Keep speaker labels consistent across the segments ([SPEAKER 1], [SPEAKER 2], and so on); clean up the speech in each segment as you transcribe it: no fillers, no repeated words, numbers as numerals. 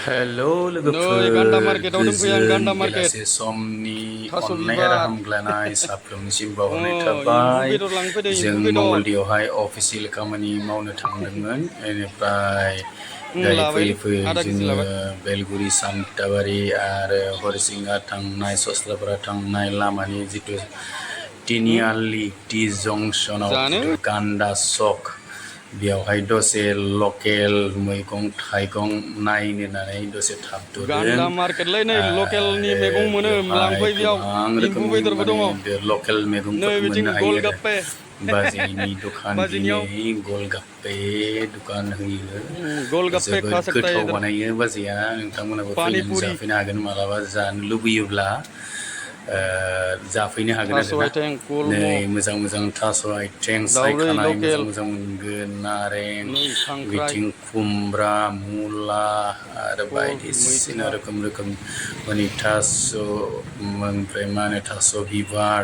[SPEAKER 1] Hello,
[SPEAKER 2] Noi Ganda market awdung kuyang Ganda market.
[SPEAKER 1] Belase somni
[SPEAKER 2] Taso
[SPEAKER 1] online
[SPEAKER 2] bibar.
[SPEAKER 1] rahamglanai sapromnisim bahonai
[SPEAKER 2] Oh,
[SPEAKER 1] tabai
[SPEAKER 2] imbu bedor langfede
[SPEAKER 1] जों
[SPEAKER 2] imbu bedor.
[SPEAKER 1] मंगलदैयावहाय official खामानि मावनो थांदोंमोन बेनिफ्राय दायो
[SPEAKER 2] Labai
[SPEAKER 1] फैयै फैयै
[SPEAKER 2] ada kisi
[SPEAKER 1] जोङो
[SPEAKER 2] labai.
[SPEAKER 1] बेलगुरि सामताबारि आरो हरिसिंगा थांनाय सस्लापारा थांनाय लामानि जितु तिनिआलि टी जंक्शनाव
[SPEAKER 2] Jane
[SPEAKER 1] जितु गान्दा सक बेयावहाय दसे लकेल मैगं थाइगं नायनो होननानै दसे थाबथ'दों
[SPEAKER 2] Ganda market lai nei local ni
[SPEAKER 1] आरो
[SPEAKER 2] megong mono
[SPEAKER 1] बेवहाय
[SPEAKER 2] langfai biaw
[SPEAKER 1] गोबां
[SPEAKER 2] imbu
[SPEAKER 1] रोखोमनि
[SPEAKER 2] bedor
[SPEAKER 1] माने
[SPEAKER 2] bodong.
[SPEAKER 1] लकेल
[SPEAKER 2] Noi
[SPEAKER 1] मैगंफोरखौ
[SPEAKER 2] biting
[SPEAKER 1] मोननो हायो आरो
[SPEAKER 2] golgappe.
[SPEAKER 1] बाजैनि दखान
[SPEAKER 2] Bajiniaw
[SPEAKER 1] दिनै गलगाप्पे दुकान होयो
[SPEAKER 2] golgappe
[SPEAKER 1] जोबोद
[SPEAKER 2] खा सकता है
[SPEAKER 1] गोथाव
[SPEAKER 2] इधर.
[SPEAKER 1] बानायो बाजैया नोंथांमोनाबो
[SPEAKER 2] पानी
[SPEAKER 1] फैनानै
[SPEAKER 2] पूरी.
[SPEAKER 1] जाफैनो हागोन मालाबा जानो लुबैयोब्ला जाफैनो हागोन
[SPEAKER 2] Taso
[SPEAKER 1] आरोना
[SPEAKER 2] aiteng
[SPEAKER 1] नै
[SPEAKER 2] kolmo.
[SPEAKER 1] मोजां मोजां थास' आइथिं
[SPEAKER 2] Daurei
[SPEAKER 1] सायखानाय मोजां
[SPEAKER 2] local.
[SPEAKER 1] मोजां मोनगोन नारें
[SPEAKER 2] Noi khangkrai.
[SPEAKER 1] बिथिं खुमब्रा मुला आरो
[SPEAKER 2] Kol
[SPEAKER 1] बायदिसिना
[SPEAKER 2] मैथा.
[SPEAKER 1] रोखोम रोखोम माने थास' ओमफ्राय मा होनो थास' बिबार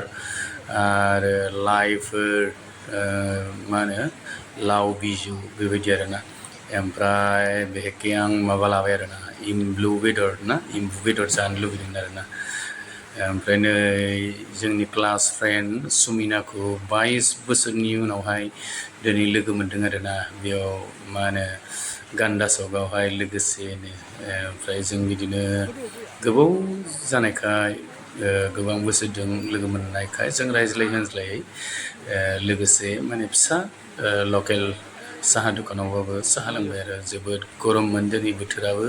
[SPEAKER 1] आरो लाइफोर मा होनो लाव बिजौ बेबायदि आरोना ओमफ्राय बेहेखे आं माबा लाबाय आरोना एम्बु बेदर जानो लुबैदोंमोन आरोना ओमफ्राय नै जोंनि क्लास फ्रेन्ड सुमिनाखौ 22 बोसोरनि उनावहाय दिनै लोगो मोनदों आरोना बेयाव मा होनो गान्दा सकआवहाय लोगोसेनो ओमफ्राय जों बिदिनो गोबाव जानायखाय गोबां बोसोरजों लोगो मोननायखाय जों रायज्लाय होनज्लायै लोगोसे माने फिसा लकेल साहा दखानावबाबो साहा लोंबाय आरो जोबोद गरममोन दिनै बोथोराबो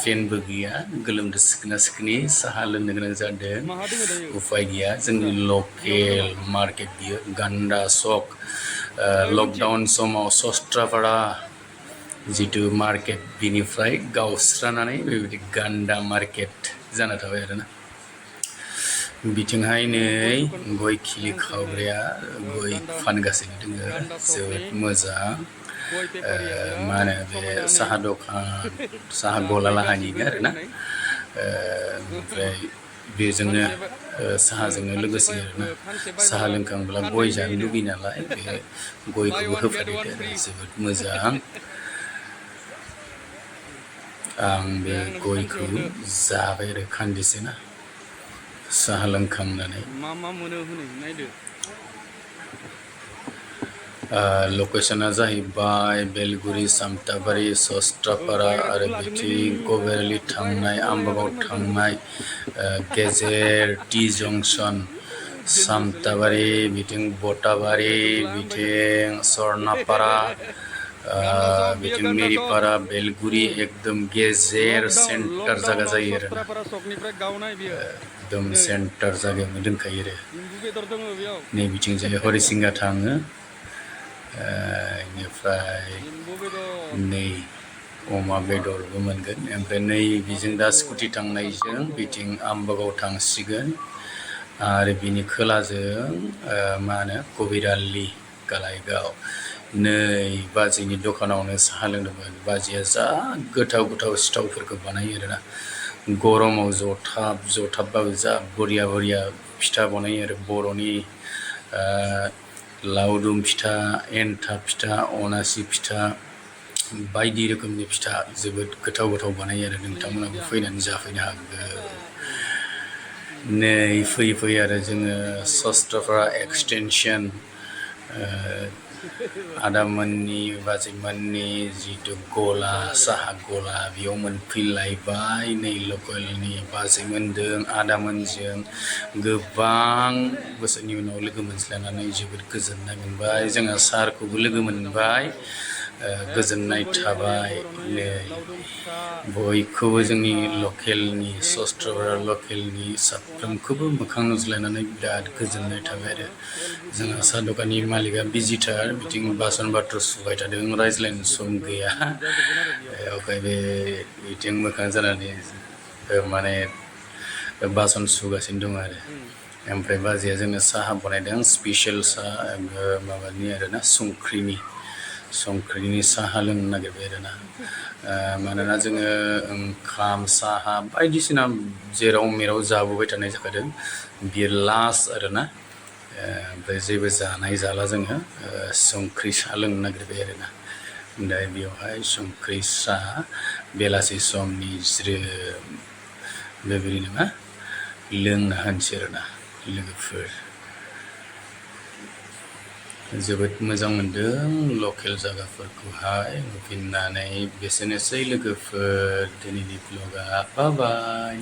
[SPEAKER 1] फेनबो गैया गोलोमदै सिखोना सिखोनि साहा लोंनो गोनां जादों उफाय गैया जोंनि लकेल मार्केट बियो गान्दा सक लकडाउन समाव सस्ट्रापारा जितु मार्केट बिनिफ्राय गावस्रानानै बेबायदि गान्दा मार्केट जाना थाबाय आरोना बिथिंहाय नै गय खिलि खावग्राया गय फानगासिनो दोङो जोबोद मोजां मा होनो बे साहा दखान साहा गला लाहानिनो आरोना ओमफ्राय बेजोंनो साहाजोंनो लोगोसे आरोना साहा लोंखांब्ला गय जानो लुगैयो नालाय बे गयखौबो होफादेरदो आरो जोबोद मोजां आं बे गयखौ जाबाय आरो खान्दिसेना साहा लोंखांनानै लकेशना जाहैबाय बेलगुरि सामताबारि सस्ट्रापारा आरो बिथिं कबेरलि थांनाय आम्बागाव थांनाय गेजेर टी जंक्शन सामताबारि बिथिं बटाबारि बिथिं सरनापारा बिथिं मेरिपारा बेलगुरि एकदम गेजेर सेन्टार जागा जायो आरो एकदम सेन्टार जागायावनो दोनखायो आरो नै बिथिंजाय हरिसिंगा थाङो बेनिफ्राय नै अमा बेदरबो मोनगोन ओमफ्राय नै बिजों दा स्कुटि थांनायजों बिथिं आम्बागाव थांसिगोन आरो बिनि खोलाजों मा होनो कबिरालि गालायगाव नै बाजैनि दखानावनो साहा लोंदोंमोन बाजैया जा गोथाव गोथाव सिथावफोरखौ बानायो आरोना गरमाव जथाबबाबो जा बरिया बरिया फिथा बानायो आरो बर'नि लावदुम फिथा एन्थाब फिथा अनासि फिथा बायदि रोखोमनि फिथा जोबोद गोथाव गोथाव बानायो आरो नोंथांमोनाबो फैनानै जाफैनो हागोन नै फैयै फैयै आरो जोङो सस्ट्रापारा एक्सटेनसन आदामोननि बाजैमोननि जितु गला साहा गला बेयाव मोनफैलायबाय नै लकेलनि बाजैमोनजों आदामोनजों गोबां बोसोरनि उनाव लोगो मोनज्लायनानै जोबोद गोजोननाय मोनबाय जोंहा सारखौबो लोगो मोनबाय गोजोननाय थाबाय नै बयखौबो जोंनि लकेलनि सस्ट्रापारा लकेलनि साफ्रोमखौबो मोखां नुज्लायनानै बिराद गोजोननाय थाबाय आरो जोंहा साहा दखाननि मालिकआ बिजिटार बिथिं बासन बाथ्रा सुबाय थादों रायज्लायनो सम गैया ओमफ्राय बिथिं मोखां जानानै माने बासन सुगासिनो दं आरो ओमफ्राय बाजैया जोंनो साहा बनायदों स्पेसियेल साहा माबानि आरोना संख्रिनि साहा लोंनो नागिरबाय आरोना मानोना जोङो ओंखाम साहा बायदिसिना जेराव मेराव जाबोबाय थानाय जाखादों बियो लास्ट आरोना ओमफ्राय जेबो जानाय जाला जोङो संख्रि साहा लोंनो नागिरबाय आरोना दा बेयावहाय संख्रि साहा बेलासि समनि ज्रोम बेबायदिनो मा लोंना होनोसै आरोना लोगोफोर जोबोद मोजां मोनदों लकेल जायगाफोरखौहाय नुफिननानै बेसेनोसै लोगोफोर दिनैनि ब्लगा बाय बाय